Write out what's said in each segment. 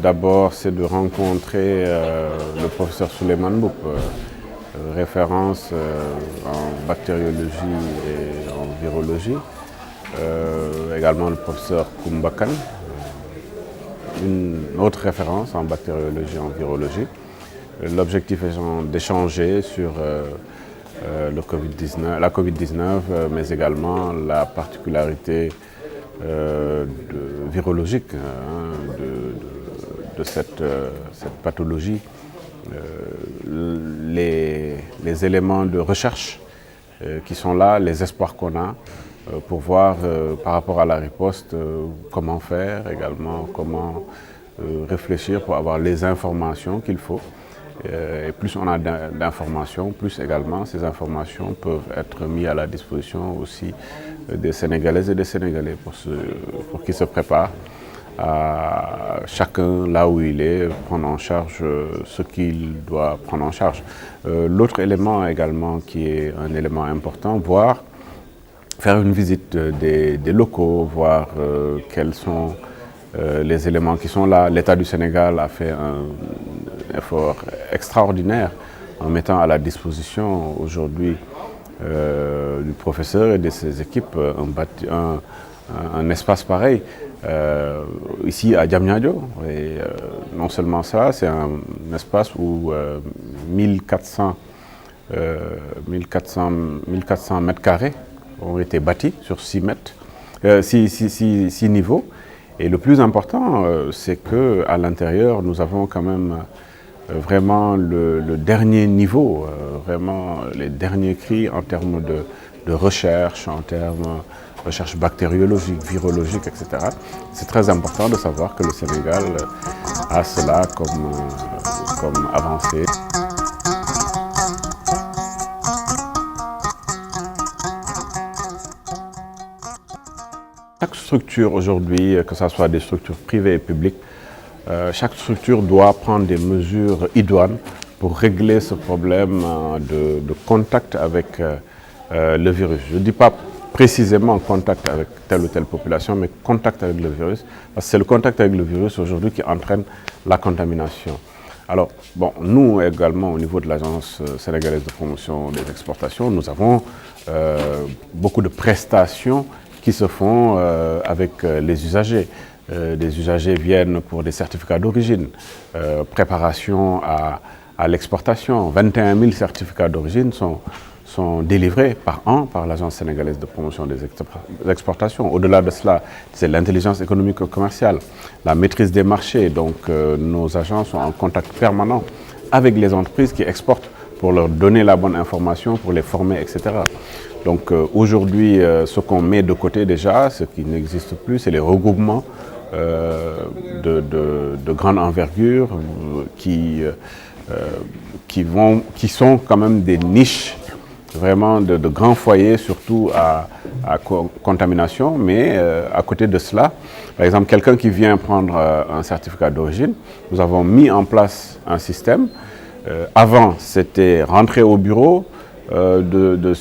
d'abord, c'est de rencontrer le professeur Souleymane Mboup, référence en bactériologie et en virologie. Également le professeur Koumba Kane, une autre référence en bactériologie et en virologie. L'objectif est d'échanger sur la COVID-19, mais également la particularité virologique de cette pathologie, les éléments de recherche qui sont là, les espoirs qu'on a pour voir par rapport à la riposte comment faire, également comment réfléchir pour avoir les informations qu'il faut. Et plus on a d'informations, plus également ces informations peuvent être mises à la disposition aussi des Sénégalaises et des Sénégalais pour qu'ils se préparent à chacun là où il est, prendre en charge ce qu'il doit prendre en charge. L'autre élément également qui est un élément important, faire une visite des locaux, voir quels sont les éléments qui sont là. L'État du Sénégal a fait un effort extraordinaire en mettant à la disposition aujourd'hui du professeur et de ses équipes un espace pareil ici à Diamniadio. Et non seulement ça, c'est un espace où 1400 mètres carrés ont été bâtis sur 6 niveaux. Et le plus important, c'est qu'à l'intérieur, nous avons quand même vraiment le dernier niveau, vraiment les derniers cris en termes de recherche, en termes de recherche bactériologique, virologique, etc. C'est très important de savoir que le Sénégal a cela comme avancée. Chaque structure aujourd'hui, que ce soit des structures privées et publiques, chaque structure doit prendre des mesures idoines pour régler ce problème de contact avec le virus. Je ne dis pas précisément contact avec telle ou telle population, mais contact avec le virus, parce que c'est le contact avec le virus aujourd'hui qui entraîne la contamination. Alors, bon, nous également, au niveau de l'Agence sénégalaise de promotion des exportations, nous avons beaucoup de prestations qui se font avec les usagers. Des usagers viennent pour des certificats d'origine, préparation à l'exportation. 21 000 certificats d'origine sont délivrés par an par l'Agence sénégalaise de promotion des exportations. Au-delà de cela, c'est l'intelligence économique et commerciale, la maîtrise des marchés. Donc nos agents sont en contact permanent avec les entreprises qui exportent pour leur donner la bonne information, pour les former, etc. Donc aujourd'hui, ce qu'on met de côté déjà, ce qui n'existe plus, c'est les regroupements de grande envergure qui sont quand même des niches, vraiment de grands foyers, surtout à contamination. Mais à côté de cela, par exemple, quelqu'un qui vient prendre un certificat d'origine, nous avons mis en place un système. Avant, c'était rentrer au bureau de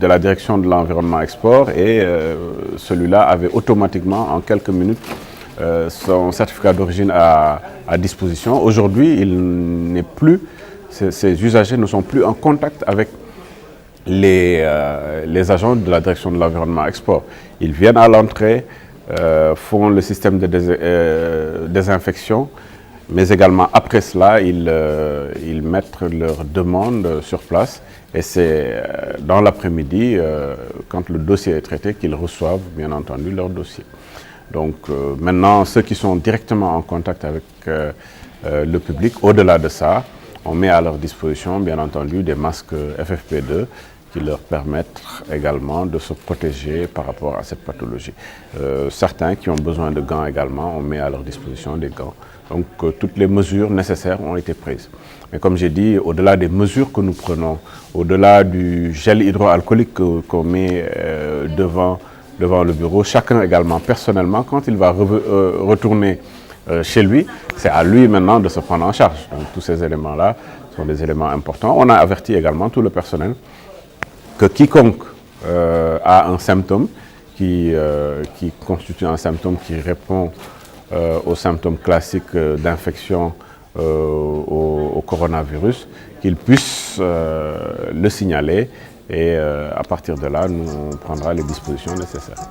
la direction de l'environnement export et celui-là avait automatiquement en quelques minutes son certificat d'origine à disposition. Aujourd'hui, ces usagers ne sont plus en contact avec les agents de la direction de l'environnement export. Ils viennent à l'entrée, font le système de désinfection, mais également après cela, ils mettent leur demande sur place et c'est dans l'après-midi, quand le dossier est traité, qu'ils reçoivent bien entendu leur dossier. Donc maintenant, ceux qui sont directement en contact avec le public, au-delà de ça, on met à leur disposition bien entendu des masques FFP2 qui leur permettent également de se protéger par rapport à cette pathologie. Certains qui ont besoin de gants également, on met à leur disposition des gants. Donc toutes les mesures nécessaires ont été prises. Mais comme j'ai dit, au-delà des mesures que nous prenons, au-delà du gel hydroalcoolique qu'on met devant le bureau, chacun également personnellement, quand il va retourner chez lui, c'est à lui maintenant de se prendre en charge. Donc tous ces éléments-là sont des éléments importants. On a averti également tout le personnel que quiconque a un symptôme qui constitue un symptôme qui répond aux symptômes classiques d'infection au coronavirus, qu'il puisse le signaler et à partir de là, nous prendra les dispositions nécessaires.